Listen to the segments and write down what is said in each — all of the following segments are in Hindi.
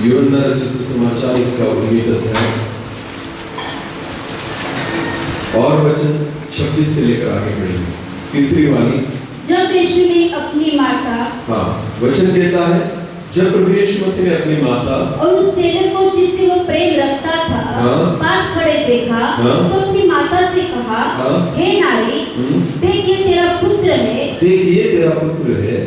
यूहन्ना रचित सुसमाचार इसका 19 अध्याय और वचन 26 से लेकर आगे बढ़ेंगे। तीसरी वाणी, जब यीशु ने अपनी माता वचन कहता है जब प्रभु यीशु मसीह ने अपनी माता और उस चेले को जिससे वो प्रेम रखता था पास खड़े देखा तो अपनी माता से कहा, हे नारी, देख ये तेरा पुत्र है। देखिए तेरा पुत्र है।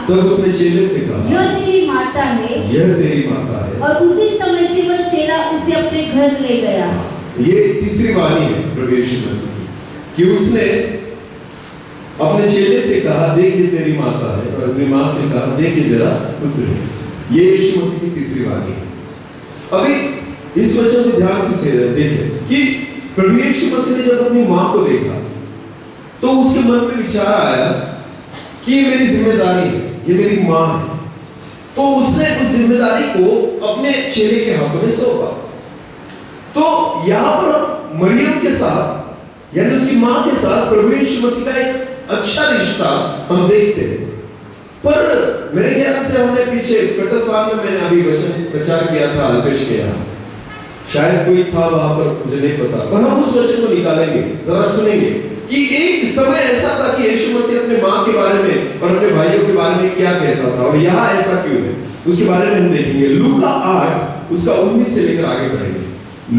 तब उसने चेले से कहा, यह तेरी माता है। यह तेरी माता है। और उसी समय से वह चेला उसे अपने घर ले गया। ये तीसरी वाणी है प्रभु यीशु मसीह की कि उसने अपने चेले से कहा, देख ये तेरी माता है, और अपनी मां से कहा, देख ये तेरा पुत्र है। ये यीशु मसीह की तीसरी वाणी है। अभी इस वचन को ध्यान से देखिए कि प्रभु यीशु मसीह ने जब अपनी मां को देखा तो उसके मन में विचार आया कि ये मेरी जिम्मेदारी है, ये मेरी मां है। तो उसने उस जिम्मेदारी को अपने चेले के हाथों में सौंपा। तो यहां पर मरियम के साथ यानी उसकी मां के साथ प्रभु यीशु मसीह का एक अच्छा रिश्ता हम देखते हैं। पर मेरे ख्याल से हमने पीछे कटस्वान में मैंने अभी वचन प्रचार किया था अल्पेश के यहाँ, शायद कोई था वहां पर, मुझे नहीं पता, पर हम उस वचन को निकालेंगे, जरा सुनेंगे कि एक समय ऐसा था कि यीशु मसीह अपने मां के बारे में और अपने भाइयों के बारे में क्या कहता था और यहाँ ऐसा क्यों है, उसके बारे में हम देखेंगे। लूका 8 उसका 19 से लेकर आगे बढ़ेंगे।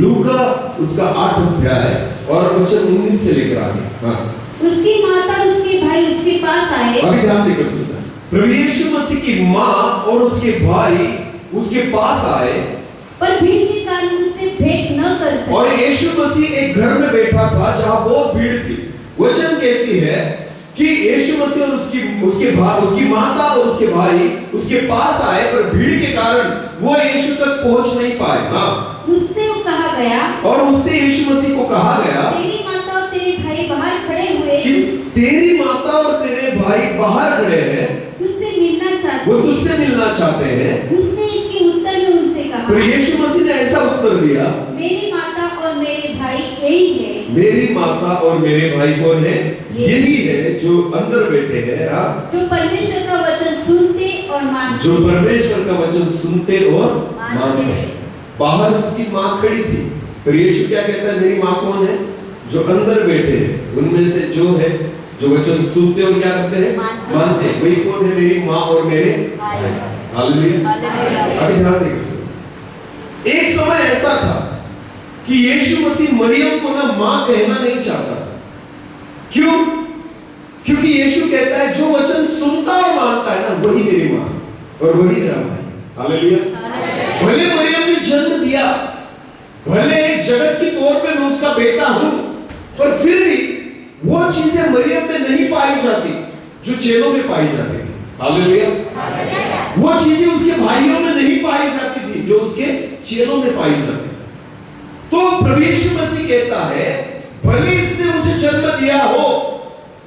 लूका उसका 8 अध्याय और वचन 19 से लेकर आगे। उसकी माता उसके भाई उसके पास आए। अभी ध्यान देकर सुनना। प्रभु यीशु मसीह की मां और उसके भाई उसके पास आए, पर भीड़ के कारण उससे भेंट न कर सके। और यीशु मसीह एक घर में बैठा था जहां बहुत भीड़ थी। वचन कहती है कि यीशु मसीह और उसकी माता और उसके भाई उसके पास आए, पर भीड़ के कारण वो यीशु तक पहुंच नहीं पाए। उससे कहा गया, और उससे यीशु मसीह को कहा गया, तेरी माता और तेरे भाई बाहर खड़े हुए, कि तेरी माता और तेरे भाई बाहर खड़े हैं, तुझसे मिलना चाहते, वो तुझसे मिलना चाहते हैं। उसने इसके उत्तर में उनसे कहा, पर यीशु मसीह ने ऐसा उत्तर दिया, मेरी माता और मेरे भाई यही है। मेरी माता और मेरे भाई कौन है? यही है जो अंदर बैठे हैं, जो परमेश्वर का वचन सुनते और मानते, जो परमेश्वर का वचन सुनते और मानते। बाहर उसकी मां खड़ी थी, तो यीशु क्या कहता है, मेरी मां कौन है? जो अंदर बैठे हैं, उनमें से जो है जो वचन सुनते और क्या करते हैं? मानते। वही कौन है? मेरी मां और मेरे भाई। हालेलुया। अभी ध्यान देकर, एक समय ऐसा था कि यीशु मसीह मरियम को ना मां कहना नहीं चाहता था। क्यों? क्योंकि यीशु कहता है जो वचन सुनता और मानता है ना, वही मेरी मां और वही मेरा भाई। हालेलुया। भले मरियम ने जन्म दिया, भले जगत के तौर पे मैं उसका बेटा हूं, पर फिर भी वो चीजें मरियम में नहीं पाई जाती जो चेलों में पाई जाती थी। हालेलुया। वो चीजें उसके भाइयों में नहीं पाई जाती थी जो उसके चेलों में पाई जाती थी। तो प्रभु यीशु मसीह कहता है, भले इसने मुझे जन्म दिया हो,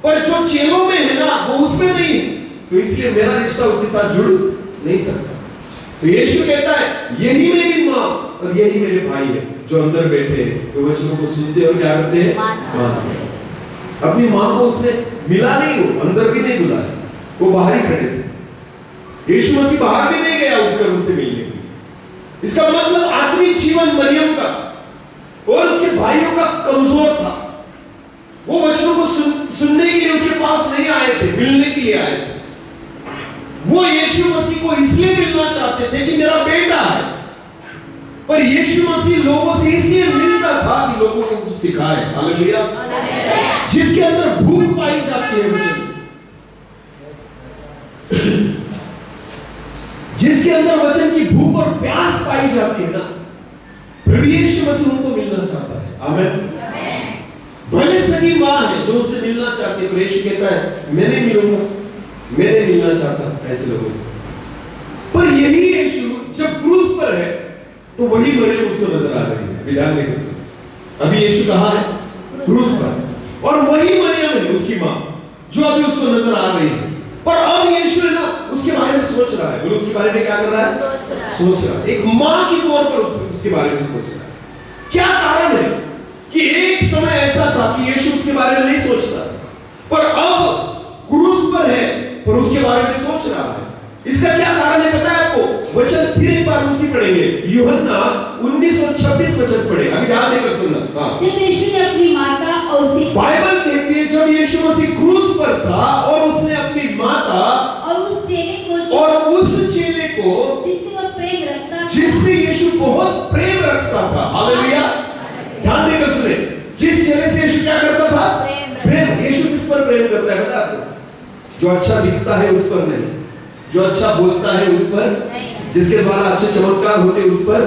पर जो चेलों में है ना वो उसमें नहीं है, तो इसलिए मेरा रिश्ता उसके साथ जुड़ नहीं सकता। तो यीशु कहता है, यही मेरी मां और यही मेरे भाई है जो अंदर बैठे हैं, तो वचनों को सुनते और क्या करते हैं? मानते हैं। अपनी मां को उसने मिला नहीं, वो अंदर भी नहीं बुलाया, वो बाहर ही खड़े थे। यीशु मसीह बाहर भी नहीं गया उठकर उनसे मिलने। इसका मतलब आत्मिक जीवन मरियम का और उसके भाइयों का कमजोर था। वो वचनों को सुनने के लिए उसके पास नहीं आए थे, मिलने के लिए आए थे। वो यीशु मसीह को इसलिए मिलना चाहते थे कि मेरा बेटा है, पर यीशु मसीह लोगों से इसलिए मिलता था कि लोगों को कुछ सिखाए। हालेलुया। जिसके अंदर भूख पाई जाती है वचन, जिसके अंदर वचन की भूख और प्यास पाई जाती है ना, प्रभु यीशु मसीह उनको मिलना चाहता है। आमीन। भले सगी मां है जो उससे मिलना चाहती है, पर यीशु कहता है मैं नहीं मिलूंगा, मैं नहीं मिलना चाहता ऐसे लोगों से। पर यही यीशु जब क्रूस पर है तो वही मरियम उसको नजर आ रही है। विधान देखो सुनो, अभी यीशु कहाँ है? क्रूस पर, और वही मरियम है उसकी मां जो अभी उसको नजर आ रही है। पर अब यीशु है ना उसके बारे में सोच रहा है। बोलो, उसके बारे में क्या कर रहा है? सोच रहा है। एक मां के तौर पर उसके बारे में सोच रहा है। क्या कारण है कि एक समय ऐसा था कि यीशु उसके बारे में नहीं सोचता, पर अब क्रूस पर है पर उसके बारे में सोच रहा है। इसका क्या कारण है पता है आपको? पढ़ेंगे यूहन्ना 19:26 वचन पढ़े। अभी ध्यान देकर सुनना। हाँ, जब यीशु ने अपनी माता और उसके बाइबल कहती है जब यीशु मसीह क्रूस पर था और उसने अपनी माता और उस चेले को और उस चेले को जिससे वह प्रेम रखता था, जिससे यीशु बहुत प्रेम रखता था, हालेलुया, ध्यान देकर सुने, जिस चेले से यीशु क्या करता था? प्रेम। यीशु किस पर प्रेम करता है पता आपको? जो अच्छा दिखता है उस पर नहीं, जो अच्छा बोलता है उस पर, जिसके द्वारा अच्छे चमत्कार होते हैं उस पर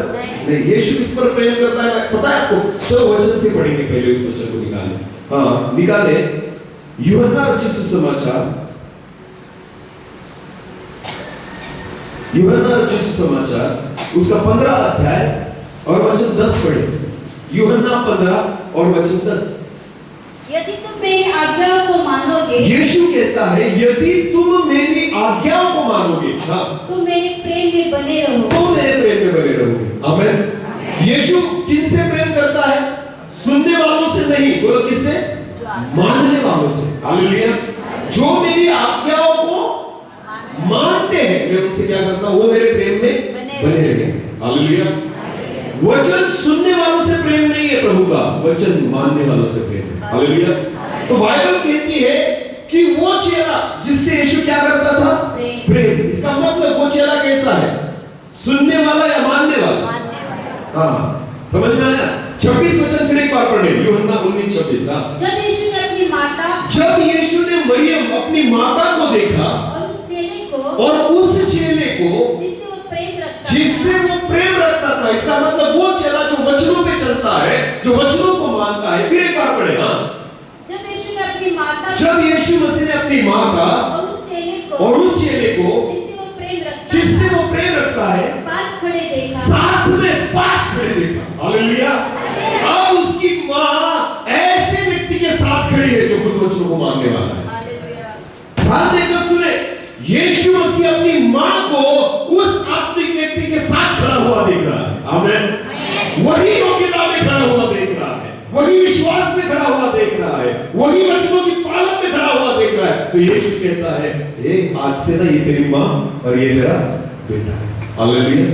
नहीं। यीशु किस पर प्रेम करता है पता है आपको? चलो वचन से पढ़ेंगे, पहले उस वचन को निकालें। हाँ, निकाले यूहन्ना रचित सुसमाचार, यूहन्ना रचित सुसमाचार उसका 15 अध्याय और वचन 10 पढ़े। यूहन्ना 15 और वचन 10। यदि तुम मेरी आज्ञाओं को मानोगे, यीशु कहता है यदि तुम मेरी आज्ञाओं को मानोगे, हाँ, तो मेरे प्रेम में बने रहोगे, तो मेरे प्रेम में बने रहोगे। आमीन। यीशु किनसे प्रेम करता है? सुनने वालों से नहीं, बोलो किससे? मानने वालों से। हालेलुया। जो मेरी आज्ञाओं को मानते हैं मैं उनसे क्या करता हूं? वो मेरे प्रेम में बने रहेंगे। हालेलुया। वचन सुनने वालों से प्रेम नहीं है प्रभु का, वचन मानने वालों से प्रेम है। हालेलुया। तो बाइबल कहती है कि वो चेला जिससे यीशु क्या करता था? प्रेम। इसका मतलब वो चेला कैसा है? सुनने वाला या मानने वाला? हाँ, समझ में आया? 26 वचन फिर एक बार पढ़े, यूहन्ना 19:26। जब यीशु ने अपनी माता, जब यीशु ने मरियम अपनी माता को देखा और उस चेले को, और उस चेले को जिससे वो प्रेम रखता था, इसका मतलब वो चेला जो वचनों पे चलता है, जो वचनों को मानता है। फिर एक बार पढ़े। हाँ, जब यीशु ने अपनी माता, जब यीशु मसीह ने अपनी माता और उस चेले को जिससे वो प्रेम रखता है पास खड़े देखा, साथ में पास खड़े देखा। हालेलुया। अब उसकी माँ ऐसे व्यक्ति के साथ खड़ी है जो खुद वचनों को मानने वाला है। ध्यान देकर सुने, यीशु मसीह अपनी माँ को उस आत्मिक व्यक्ति के साथ खड़ा हुआ देख रहा है। आमीन। वही योग्यता में खड़ा हुआ देख रहा है, वही विश्वास में खड़ा हुआ देख रहा है, वही वचनों की पालन में खड़ा हुआ देख रहा है। तो यीशु कहता है आज से ना ये तेरी माँ और ये तेरा बेटा है। हालेलुया।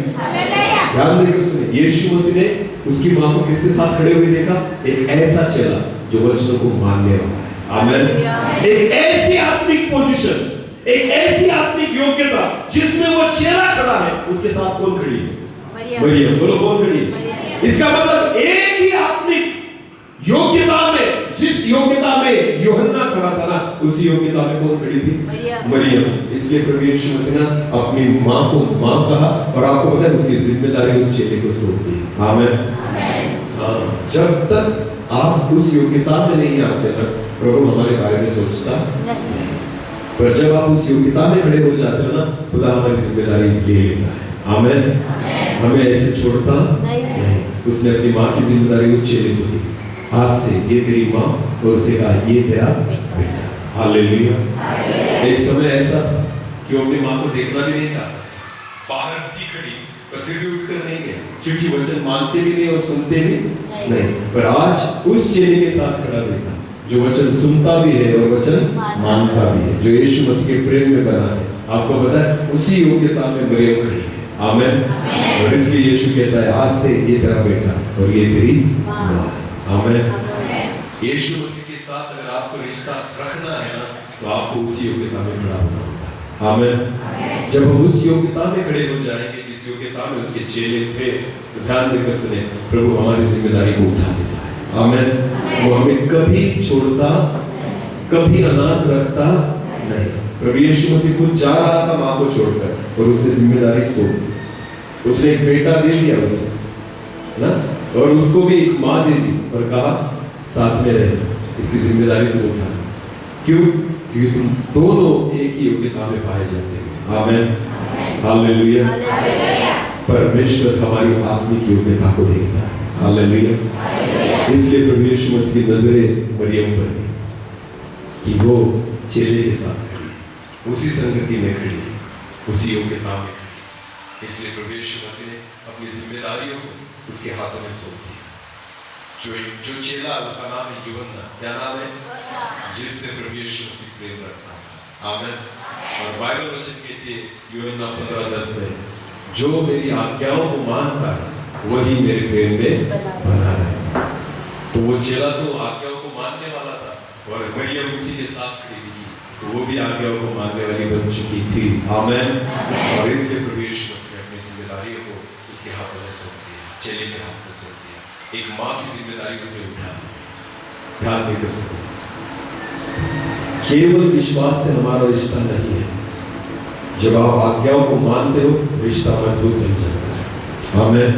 ध्यान देकर सुने, यीशु मसीह ने उसकी माँ को किसके साथ खड़े हुए देखा? एक ऐसा चेला जो वचनों को मानने वाला है। आमीन। एक ऐसी आत्मिक पोजीशन, एक ऐसी आत्मिक योग्यता जिसमें वो चेला खड़ा है, उसके साथ कौन खड़ी है? मरियम। बोलो कौन खड़ी है? इसका मतलब एक ही आत्मिक योग्यता में, जिस योग्यता में यूहन्ना खड़ा था ना, उसी योग्यता में कौन खड़ी थी? मरियम। इसलिए प्रभु यीशु मसीह ने अपनी माँ को माँ कहा और आपको पता है उसकी जिम्मेदारी उस चेले को सौंप दी। आमीन। हाँ, जब तक आप उस योग्यता में नहीं आते तक प्रभु हमारे बारे में सोचता नहीं, पर जब आप उस योग्यता में खड़े हो जाते हो ना, खुदा हमारी जिम्मेदारी ले लेता है। आमीन। हमें ऐसे छोड़ता नहीं। उसने अपनी माँ की जिम्मेदारी उस चेले को दी, आज से ये तेरी माँ, और उसे कहा ये तेरा बेटा। हालेलुया। एक समय ऐसा था कि वो अपनी माँ को देखना भी नहीं चाहता, बाहर थी खड़ी, पर फिर भी उठकर नहीं गया, क्योंकि वचन मानते भी नहीं और सुनते भी नहीं। पर आज उस चेले के साथ खड़ा देखा जो वचन सुनता भी है और वचन मानता भी है, जो यीशु मसीह के प्रेम में बना है। आपको पता है उसी योग्यता में मरियम खड़ी है। आमीन। और इसलिए यीशु कहता है आज से ये तेरा बेटा और ये तेरी माँ है। आमीन। यीशु मसीह के साथ अगर आपको रिश्ता रखना है ना, तो आपको उसी योग्यता में खड़ा होना होगा। आमीन। जब हम उस योग्यता में खड़े हो जाएंगे जिस योग्यता में उसके चेले थे, तो ध्यान देकर सुने, प्रभु हमारी जिम्मेदारी को उठा देता है। आमीन। वो हमें कभी छोड़ता, कभी अनाथ रखता नहीं। प्रभु यीशु मसीह खुद जा रहा था माँ को छोड़कर और उसने जिम्मेदारी सौंप दी। उसने एक बेटा दे दिया उसे ना, और उसको भी एक माँ दे दी और कहा साथ में रहे, इसकी जिम्मेदारी तुम उठा। क्यों? क्योंकि तुम दोनों एक ही योग्यता में पाए जाते हैं। आमीन। हालेलुया। परमेश्वर हमारी आत्मिक योग्यता को देखता है। हालेलुया। इसलिए प्रभु यीशु मसीह की नजरें मरियम पर थी कि वो चेले के साथ खड़ी, उसी संगति में खड़ी, उसी योग्यता में खड़ी। इसलिए प्रभु यीशु मसीह ने अपनी जिम्मेदारियों को उसके हाथों में सौंप दिया। जो चेला, उसका नाम है यूहन्ना। क्या नाम है? जिससे प्रभु यीशु मसीह प्रेम रखता था। आमीन। और बाइबल वचन कहती है यूहन्ना 15:10 में, जो मेरी आज्ञाओं को मानता है वही मेरे प्रेम में बना रहेगा। तो वो चेला तो आज्ञाओं को मानने वाला था और मरियम उसी के साथ खड़ी थी, तो वो भी आज्ञाओं को मानने वाली बन चुकी थी। आमेन। और इसलिए प्रभु यीशु मसीह अपनी जिम्मेदारियों को उसके हाथों में सौंप दिया, चेले के हाथ में सौंप दिया। एक माँ की जिम्मेदारी उसने उठा ली। ध्यान देकर सुनो, केवल विश्वास से हमारा रिश्ता नहीं है। जब आप आज्ञाओं को मानते हो रिश्ता मजबूत बन जाता है। आमेन।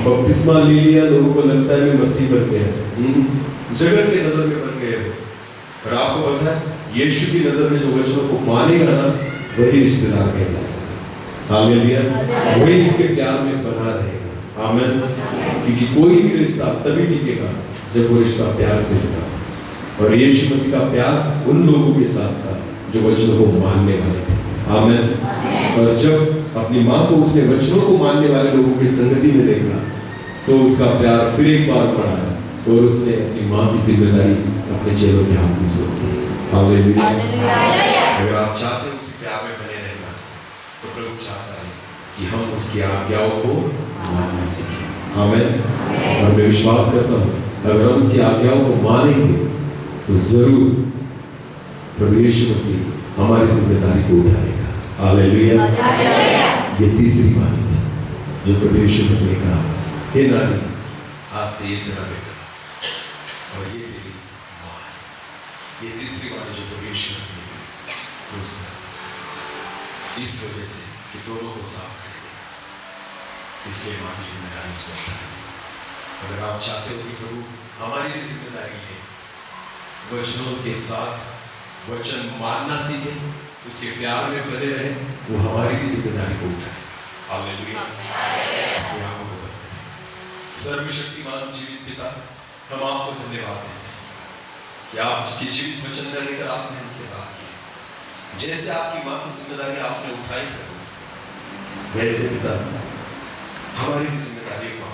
बपतिस्मा ले लिया, लोगों को लगता है कि मसीह बन गए, जगत के नजर में बन गए हो, पर आपको पता है यीशु की नजर में जो वचनों को मानेगा ना वही रिश्तेदार कहलाएगा। हालेलुया। वही इसके प्यार में बना रहेगा। आमेन। क्योंकि कोई भी रिश्ता तभी टिकेगा जब वो रिश्ता प्यार से जुड़ा, और यीशु मसीह का प्यार उन लोगों के साथ था जो वचनों को मानने वाले थे। आमेन। और जब अपनी माँ को उसने वचनों को मानने वाले लोगों की संगति में देखा तो उसका प्यार फिर एक बार बढ़ा और उसने अपनी माँ की जिम्मेदारी अपने चेलों के हाथ में सौंप दी। हालेलुया। अगर आप चाहते हैं उस प्यार में बने रहना तो प्रभु चाहता है कि हम उसकी आज्ञाओं को मानना सीखें। आमेन। और मैं विश्वास करता हूँ अगर हम उसकी आज्ञाओं को मानेंगे तो जरूर प्रभु यीशु मसीह हमारी जिम्मेदारी को उठाएगा। हालेलुया। ये तीसरी वाणी थी जो प्रभु यीशु मसीह ने कहा, हे नारी आज से ये तेरा बेटा और ये तेरी माँ है। ये तीसरी वाणी जो प्रभु यीशु मसीह ने उसने इस वजह से कि दोनों को साफ करेगा, इसलिए माँ की जिम्मेदारी उसने उठाई। अगर आप चाहते हो कि प्रभु हमारी भी जिम्मेदारी ले, वचनों के साथ वचन मानना सीखे, उसके प्यार में बने रहे, वो हमारी भी जिम्मेदारी को उठाएगा। हालेलुया। अपने आंखों को बंद करें। सर्वशक्तिमान जीवित पिता, हम आपको धन्यवाद देते हैं कि आपके जीवित वचन में लेकर आपने हमसे बात की। जैसे आपकी माँ की जिम्मेदारी आपने उठाई, वैसे पिता हमारी भी जिम्मेदारी को